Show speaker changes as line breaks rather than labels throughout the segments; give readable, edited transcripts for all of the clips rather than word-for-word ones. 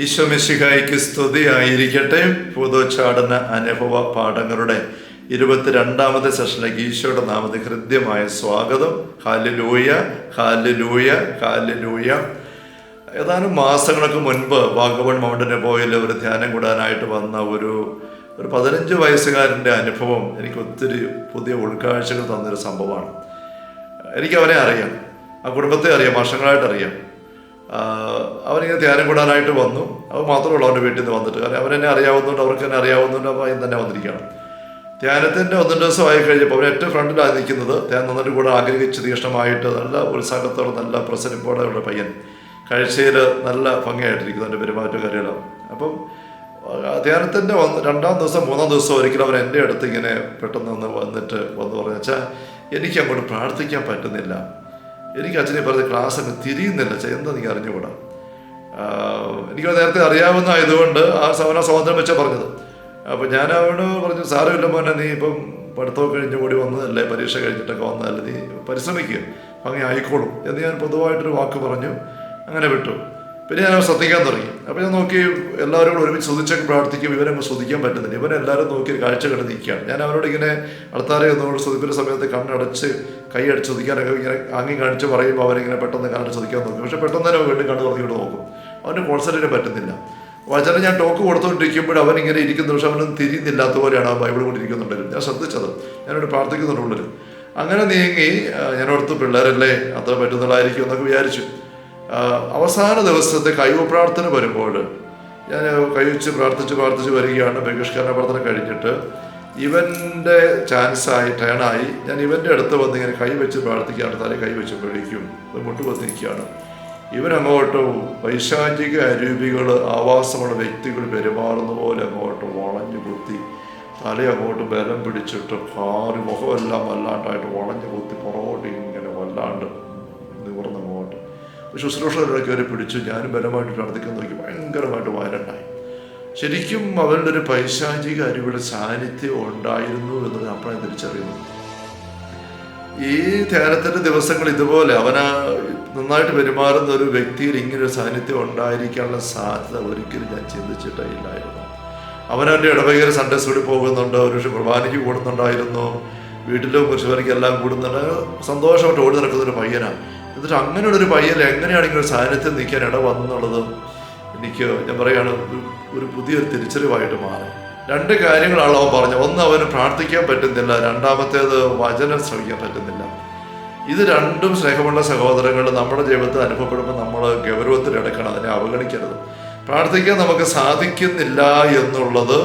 ഈശോ മിശിഹായ്ക്ക് സ്തുതിയായിരിക്കട്ടെ. പുതുച്ചാടന അനുഭവ പാഠങ്ങളുടെ 22ാമത്തെ സെഷനിലേക്ക് ഈശോയുടെ നാമത്തിൽ ഹൃദ്യമായ സ്വാഗതം. Hallelujah, hallelujah, hallelujah. ഏതാനും മാസങ്ങൾക്ക് മുൻപ് വാഗമൺ മൗണ്ടൻ പോയിൽ ഒരു ധ്യാനം കൂടാനായിട്ട് വന്ന ഒരു 15 വയസ്സുകാരൻ്റെ അനുഭവം എനിക്ക് ഒത്തിരി പുതിയ ഉൾക്കാഴ്ചകൾ തന്നൊരു സംഭവമാണ്. എനിക്കവനെ അറിയാം, ആ കുടുംബത്തെ അറിയാം, വർഷങ്ങളായിട്ട് അറിയാം. അവനിങ്ങനെ ധ്യാനം കൂടാനായിട്ട് വന്നു. അവൻ മാത്രമല്ല അവൻ്റെ വീട്ടിൽ നിന്ന് വന്നിട്ട്, കാരണം അവരെന്നെ അറിയാവുന്നതുകൊണ്ട്, അവർക്ക് എന്നെ അറിയാവുന്നതുകൊണ്ട് അപ്പോൾ അതിന് തന്നെ വന്നിരിക്കുകയാണ്. ധ്യാനത്തിൻ്റെ 1 ദിവസം ആയി കഴിഞ്ഞപ്പോൾ അവൻ ഏറ്റവും ഫ്രണ്ടിലാണ് നിൽക്കുന്നത്. ധ്യാനം നന്നിട്ട് കൂടെ ആഗ്രഹിച്ച് തീക്ഷ്ണമായിട്ട് നല്ല ഉത്സാഹത്തോടെ നല്ല പ്രസരിപ്പോടെ ഉള്ള പയ്യൻ, കാഴ്ചയിൽ നല്ല ഭംഗിയായിട്ടിരിക്കുന്നു എൻ്റെ പെരുമാറ്റം കാര്യങ്ങളും. അപ്പം ധ്യാനത്തിൻ്റെ 2ാം ദിവസം 3ാം ദിവസം ഒരിക്കലും അവൻ എൻ്റെ അടുത്ത് ഇങ്ങനെ പെട്ടെന്ന് വന്ന് പറഞ്ഞു, വെച്ചാൽ എനിക്ക് അങ്ങോട്ട് പ്രാർത്ഥിക്കാൻ പറ്റുന്നില്ല, എനിക്ക് അച്ഛനെ പറഞ്ഞ ക്ലാസ് അങ്ങ് തിരിയുന്നില്ല, എന്താ എനിക്ക് അറിഞ്ഞുകൂടാ. എനിക്ക് നേരത്തെ അറിയാവുന്നതായതുകൊണ്ട് ആ സ്വാതന്ത്ര്യം വെച്ചാൽ പറഞ്ഞത്. അപ്പോൾ ഞാൻ അവനോട് പറഞ്ഞു, സാരമില്ല മോനെ, നീ ഇപ്പം പഠിത്തമൊക്കെ കഴിഞ്ഞ് കൂടി വന്നതല്ലേ, പരീക്ഷ കഴിഞ്ഞിട്ടൊക്കെ വന്നതല്ലേ, നീ പരിശ്രമിക്കുക, ഭംഗി ആയിക്കോളും എന്ന് ഞാൻ പൊതുവായിട്ടൊരു വാക്ക് പറഞ്ഞു. അങ്ങനെ വിട്ടു. പിന്നെ ഞാൻ ശ്രദ്ധിക്കാൻ തുടങ്ങി. അപ്പോൾ ഞാൻ നോക്കി എല്ലാവരും കൂടെ ഒരുമിച്ച് സ്തുതിച്ചൊക്കെ പ്രാർത്ഥിക്കും. ഇവരങ്ങ് സ്തുതിക്കാൻ പറ്റുന്നില്ല. ഇവരെല്ലാവരും നോക്കി കാഴ്ച കണ്ട് നിൽക്കുകയാണ്. ഞാൻ അവരോട് ഇങ്ങനെ അടുത്താരെ ഒന്നുകൂടെ സ്തുതിപ്പിൻ്റെ സമയത്ത് കണ്ണടച്ച് കൈ അടിച്ച് സ്തുതിക്കാനൊക്കെ ഇങ്ങനെ ആംഗ്യം കാണിച്ച് പറയുമ്പോൾ അവരിങ്ങനെ പെട്ടെന്ന് കണ്ണടച്ച് സ്തുതിക്കാൻ നോക്കും. പക്ഷേ പെട്ടെന്ന് തന്നെ വീണ്ടും കണ്ണു തുറന്നിട്ട് നോക്കും. അവന് കോൺസെൻട്രേറ്റ് പറ്റുന്നില്ല. വചനം ഞാൻ ടോക്ക് കൊടുത്തുകൊണ്ടിരിക്കുമ്പോൾ അവനിങ്ങനെ ഇരിക്കുന്ന, പക്ഷെ അവനൊന്നും തിരിയുന്നില്ലാത്ത പോലെയാണ് ആ ബൈബിൾ കൊണ്ടിരിക്കുന്നുണ്ടെങ്കിലും ഞാൻ ശ്രദ്ധിച്ചത്. ഞാനോട് പ്രാർത്ഥിക്കുന്നുണ്ട് ഉള്ളിൽ. അങ്ങനെ നീങ്ങി ഞാനോർത്ത് പിള്ളേരല്ലേ അത്ര പറ്റുന്നതായിരിക്കും എന്നൊക്കെ വിചാരിച്ചു. അവസാന ദിവസത്തെ കൈവ് പ്രാർത്ഥന വരുമ്പോൾ ഞാൻ കൈവച്ച് പ്രാർത്ഥിച്ച് വരികയാണ്. ബഹിഷ്കരണ പ്രാർത്ഥന കഴിഞ്ഞിട്ട് ഇവൻ്റെ ടേണായി ഞാൻ ഇവൻ്റെ അടുത്ത് വന്ന് ഇങ്ങനെ കൈവച്ച് പ്രാർത്ഥിക്കുകയാണ്. തലേ കൈവച്ചപ്പോഴേക്കും മുട്ടുപത്തിരിക്കുകയാണ്. ഇവനങ്ങോട്ട് പൈശാചിക അരൂപികൾ, ആവാസമുള്ള വ്യക്തികൾ പെരുമാറുന്ന പോലെ അങ്ങോട്ട് വളഞ്ഞു കുത്തി തല അങ്ങോട്ട് ബലം പിടിച്ചിട്ട് കാറി മുഖമെല്ലാം വല്ലാണ്ടായിട്ട് വളഞ്ഞു കുത്തി പുറകോട്ട് ഇങ്ങനെ വല്ലാണ്ട് നിവർന്നങ്ങോട്ട് ശുശ്രൂഷകരുടെ കയറി പിടിച്ചു. ഞാനും ബലമായിട്ട് പ്രാർത്ഥിക്കാൻ നോക്കി. ഭയങ്കരമായിട്ട് വയലുണ്ടായി. ശരിക്കും അവരുടെ ഒരു പൈശാചിക അരുവിയുടെ സാന്നിധ്യം ഉണ്ടായിരുന്നു എന്ന് അപ്പോഴാണ് തിരിച്ചറിയുന്നു. ഈ ധ്യാനത്തിൻ്റെ ദിവസങ്ങൾ ഇതുപോലെ അവന് നന്നായിട്ട് പെരുമാറുന്ന ഒരു വ്യക്തിയിൽ ഇങ്ങനൊരു സാന്നിധ്യം ഉണ്ടായിരിക്കാനുള്ള സാധ്യത ഒരിക്കലും ഞാൻ ചിന്തിച്ചിട്ടേ ഇല്ലായിരുന്നു. അവനവൻ്റെ ഇടവകയിൽ സൺഡേ സ്കൂളിൽ പോകുന്നുണ്ട്, ഒരു കുർബാനയ്ക്ക് കൂടുന്നുണ്ടായിരുന്നു, വീട്ടിലും കുരിശുപണിക്ക് എല്ലാം കൂടുന്നുണ്ട്, സന്തോഷമായിട്ട് ഓടി നടക്കുന്നൊരു പയ്യനാണ്. എന്നിട്ട് അങ്ങനെയുള്ളൊരു പയ്യൻ എങ്ങനെയാണ് ഇങ്ങനെ ഒരു സാന്നിധ്യം നിൽക്കാൻ ഇട വന്നുള്ളത് എനിക്ക് ഞാൻ പറയുകയാണ് ഒരു പുതിയൊരു തിരിച്ചറിവായിട്ട് മാറി. 2 കാര്യങ്ങളാണ് അവൻ പറഞ്ഞത്. ഒന്ന്, അവന് പ്രാർത്ഥിക്കാൻ പറ്റുന്നില്ല. രണ്ടാമത്തേത്, വചനം ശ്രമിക്കാൻ പറ്റുന്നില്ല. ഇത് രണ്ടും സ്നേഹമുള്ള സഹോദരങ്ങൾ നമ്മുടെ ജീവിതത്തിൽ അനുഭവപ്പെടുമ്പോൾ നമ്മൾ ഗൗരവത്തിലെടുക്കണം, അതിനെ അവഗണിക്കരുത്. പ്രാർത്ഥിക്കാൻ നമുക്ക് സാധിക്കുന്നില്ല എന്നുള്ളത്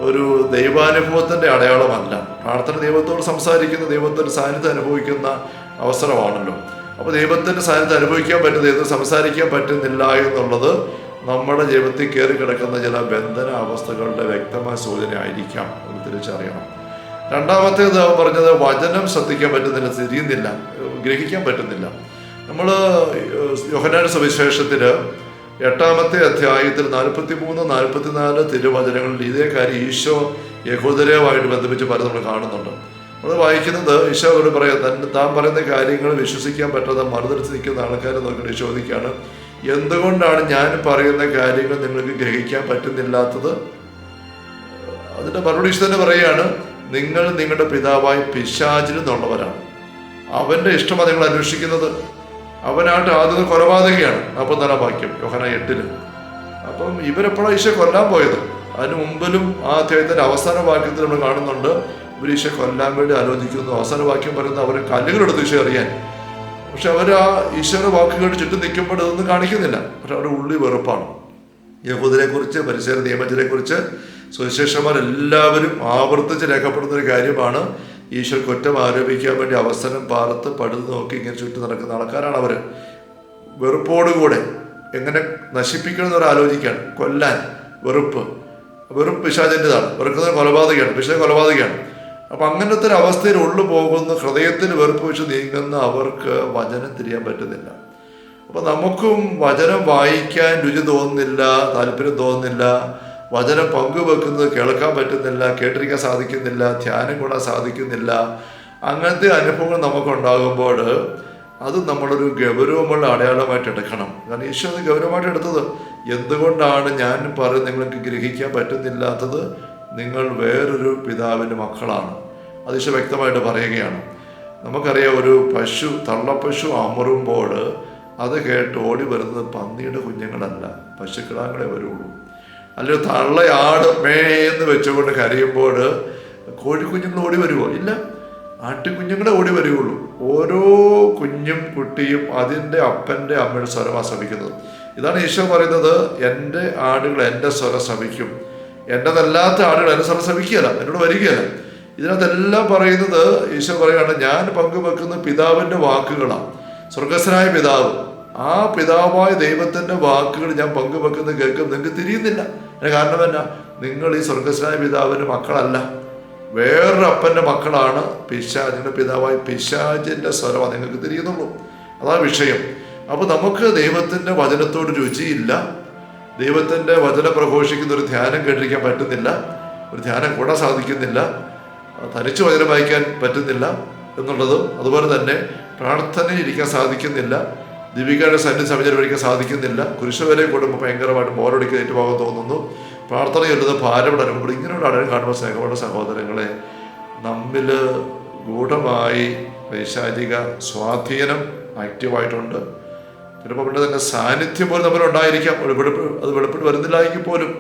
ഒരു ദൈവാനുഭവത്തിൻ്റെ അടയാളമല്ല. പ്രാർത്ഥന ദൈവത്തോട് സംസാരിക്കുന്ന, ദൈവത്തിൻ്റെ സാന്നിധ്യം അനുഭവിക്കുന്ന അവസരമാണല്ലോ. അപ്പോൾ ദൈവത്തിൻ്റെ സാന്നിധ്യം അനുഭവിക്കാൻ പറ്റുന്ന, ദൈവത്തിന് സംസാരിക്കാൻ പറ്റുന്നില്ല എന്നുള്ളത് നമ്മുടെ ജീവിതത്തിൽ കയറി കിടക്കുന്ന ചില ബന്ധന അവസ്ഥകളുടെ വ്യക്തമായ സൂചന ആയിരിക്കാം എന്ന് തിരിച്ചറിയണം. രണ്ടാമത്തേത് അവൻ പറഞ്ഞത്, വചനം ശ്രദ്ധിക്കാൻ പറ്റുന്നില്ല, തിരിയുന്നില്ല, ഗ്രഹിക്കാൻ പറ്റുന്നില്ല. നമ്മൾ യോഹന്നാന്റെ സുവിശേഷത്തിൽ 8ാമത്തെ അധ്യായത്തിൽ 43-44 തിരുവചനങ്ങളിൽ ഇതേ കാര്യം ഈശോ യഹൂദരുമായിട്ട് ബന്ധിപ്പിച്ച് പല നമ്മൾ കാണുന്നുണ്ട്. നമ്മൾ വായിക്കുന്നത്, ഈശോ അവരോട് പറയാം, താൻ പറയുന്ന കാര്യങ്ങൾ വിശ്വസിക്കാൻ പറ്റാതെ മറുതരച്ച് നിൽക്കുന്ന ആൾക്കാരെ നോക്കിയിട്ട് ചോദിക്കുകയാണ്, എന്തുകൊണ്ടാണ് ഞാൻ പറയുന്ന കാര്യങ്ങൾ നിങ്ങൾക്ക് ഗ്രഹിക്കാൻ പറ്റുന്നില്ലാത്തത്? അതിൻ്റെ മറുപടി ഈശോ തന്നെ പറയുകയാണ്, നിങ്ങൾ നിങ്ങളുടെ പിതാവായ പിശാചിൽ നിന്നുള്ളവരാണ്, അവൻ്റെ ഇഷ്ടമാണ് നിങ്ങൾ അന്വേഷിക്കുന്നത്. അവനായിട്ട് ആദ്യം കൊലപാതകയാണ്. 44ാം വാക്യം യോഹന്നാൻ 8. അപ്പം ഇവരെപ്പോഴാണ് ഈശോ കൊല്ലാൻ പോയത്? അതിന് മുമ്പിലും ആ അധ്യായത്തിൻ്റെ അവസാന വാക്യത്തിൽ നമ്മൾ കാണുന്നുണ്ട്, ഇവർ ഈശോ കൊല്ലാൻ വേണ്ടി ആലോചിക്കുന്നു. അവസാന വാക്യം പറയുന്നത് അവർ കല്ലുകളെടുത്ത് ഈശോ അറിയാൻ. പക്ഷെ അവർ ആ ഈശോയുടെ വാക്കുകളുടെ ചുറ്റും നിൽക്കുമ്പോൾ ഇതൊന്നും കാണിക്കുന്നില്ല. പക്ഷെ അവരുടെ ഉള്ളി വെറുപ്പാണ്. യഹൂദരെക്കുറിച്ച്, പരിസര നിയമത്തിനെക്കുറിച്ച് സുവിശേഷന്മാരെല്ലാവരും ആവർത്തിച്ച് രേഖപ്പെടുന്ന ഒരു കാര്യമാണ്, ഈശോ കുറ്റം ആരോപിക്കാൻ വേണ്ടി അവസരം പാർത്ത് പടുത്ത് നോക്കി ഇങ്ങനെ ചുറ്റും നടക്കുന്ന ആൾക്കാരാണ് അവർ. വെറുപ്പോടുകൂടെ എങ്ങനെ നശിപ്പിക്കണമെന്ന് ആലോചിക്കുകയാണ്. കൊല്ലാൻ വെറുപ്പ് പിശാചിൻ്റെതാണ്. വെറുക്കുന്നത് കൊലപാതകയാണ്, പിശാച് കൊലപാതകയാണ്. അപ്പം അങ്ങനത്തെ ഒരു അവസ്ഥയിൽ ഉള്ളു പോകുന്ന, ഹൃദയത്തിൽ വെറുപ്പ് വെച്ച് നീങ്ങുന്ന അവർക്ക് വചനം തിരിയാൻ പറ്റുന്നില്ല. അപ്പം നമുക്കും വചനം വായിക്കാൻ രുചി തോന്നുന്നില്ല, താല്പര്യം തോന്നുന്നില്ല, വചനം പങ്കുവെക്കുന്നത് കേൾക്കാൻ പറ്റുന്നില്ല, കേട്ടിരിക്കാൻ സാധിക്കുന്നില്ല, ധ്യാനം കൂടാൻ സാധിക്കുന്നില്ല. അങ്ങനത്തെ അനുഭവങ്ങൾ നമുക്കുണ്ടാകുമ്പോൾ അത് നമ്മളൊരു ഗൗരവമുള്ള അടയാളമായിട്ട് എടുക്കണം. കാരണം ഈശോ അത് ഗൗരവമായിട്ട് എടുത്തത്. എന്തുകൊണ്ടാണ് ഞാൻ പറയുന്നത് നിങ്ങൾക്ക് ഗ്രഹിക്കാൻ പറ്റുന്നില്ലാത്തത്? നിങ്ങൾ വേറൊരു പിതാവിൻ്റെ മക്കളാണ്. അത് ഈശോ വ്യക്തമായിട്ട് പറയുകയാണ്. നമുക്കറിയാം, ഒരു പശു, തള്ളപ്പശു അമറുമ്പോൾ അത് കേട്ട് ഓടി വരുന്നത് പന്നിയുടെ കുഞ്ഞുങ്ങളല്ല, പശുക്കിടാങ്ങളെ വരുള്ളൂ. അല്ലെങ്കിൽ തള്ളയാട് മേന്ന് വെച്ചുകൊണ്ട് കരയുമ്പോൾ കോഴിക്കുഞ്ഞുങ്ങൾ ഓടി വരുമോ? ഇല്ല, ആട്ടിക്കുഞ്ഞുങ്ങളെ ഓടി വരികയുള്ളൂ. ഓരോ കുഞ്ഞും കുട്ടിയും അതിൻ്റെ അപ്പൻ്റെ അമ്മയുടെ സ്വരമാണ് ശ്രമിക്കുന്നത്. ഇതാണ് ഈശോ പറയുന്നത്, എൻ്റെ ആടുകൾ എൻ്റെ സ്വരം ശ്രമിക്കും, എൻ്റെതല്ലാത്ത ആടുകൾ എൻ്റെ സ്വരം ശ്രമിക്കുകയല്ല, എന്നോട് വരികയല്ല. ഇതിനകത്തെല്ലാം പറയുന്നത് ഈശോ പറയുകയാണ്, ഞാൻ പങ്കുവെക്കുന്ന പിതാവിൻ്റെ വാക്കുകളാണ്. സ്വർഗസ്ഥനായ പിതാവ്, ആ പിതാവായ ദൈവത്തിൻ്റെ വാക്കുകൾ ഞാൻ പങ്കുവെക്കുന്നത് കേൾക്കും, നിങ്ങൾക്ക് തിരിയുന്നില്ല. അതിന് കാരണം എന്നാ? നിങ്ങൾ ഈ സ്വർഗസ്ഥനായ പിതാവിൻ്റെ മക്കളല്ല, വേറൊരു അപ്പൻ്റെ മക്കളാണ്. നിങ്ങളുടെ പിതാവായ പിശാചിൻ്റെ സ്വരമാണ് നിങ്ങൾക്ക് തിരിയുന്നുള്ളൂ. അതാണ് വിഷയം. അപ്പോൾ നമുക്ക് ദൈവത്തിൻ്റെ വചനത്തോട് രുചിയില്ല, ദൈവത്തിൻ്റെ വചനം പ്രഘോഷിക്കുന്ന ഒരു ധ്യാനം കേട്ടിരിക്കാൻ പറ്റുന്നില്ല, ഒരു ധ്യാനം കൂടാൻ സാധിക്കുന്നില്ല, തനിച്ച് വചനം വായിക്കാൻ പറ്റുന്നില്ല എന്നുള്ളതും, അതുപോലെ തന്നെ പ്രാർത്ഥനയിൽ ഇരിക്കാൻ സാധിക്കുന്നില്ല, ദീപികയുടെ സന്നിധി സമയം പഠിക്കാൻ സാധിക്കുന്നില്ല, കുരിശുവരെ കൂടുമ്പോൾ ഭയങ്കരമായിട്ട് ബോറടിക്കാൻ ഏറ്റുപോകാൻ തോന്നുന്നു, പ്രാർത്ഥന ചൊല്ലുന്നത് ഭാരപ്പെട്ട് അനുഭവപ്പെടും. ഇങ്ങനെയുള്ള ആളുകൾ കാണുമ്പോൾ സ്നേഹമുള്ള സഹോദരങ്ങളെ, നമ്മിൽ ഗൂഢമായി പൈശാചിക സ്വാധീനം ആക്റ്റീവായിട്ടുണ്ട്. ചിലപ്പോൾ അവരുടെ തന്നെ സാന്നിധ്യം പോലും നമ്മളുണ്ടായിരിക്കാം. അത് വെളിപ്പെട്ട് വരുന്നില്ല എങ്കിൽ പോലും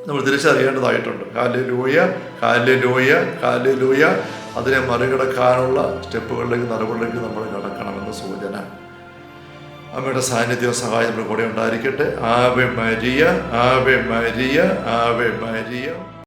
നമ്മൾ തിരിച്ചറിയേണ്ടതായിട്ടുണ്ട്. Hallelujah, hallelujah, hallelujah. അതിനെ മറികടക്കാനുള്ള സ്റ്റെപ്പുകളിലേക്ക്, നടപടികളിലേക്ക് നമ്മൾ കടക്കണമെന്ന സൂചന. അമ്മയുടെ സാന്നിധ്യവും സഹായം നമ്മുടെ കൂടെ ഉണ്ടായിരിക്കട്ടെ. Ave Maria, Ave Maria, Ave Maria.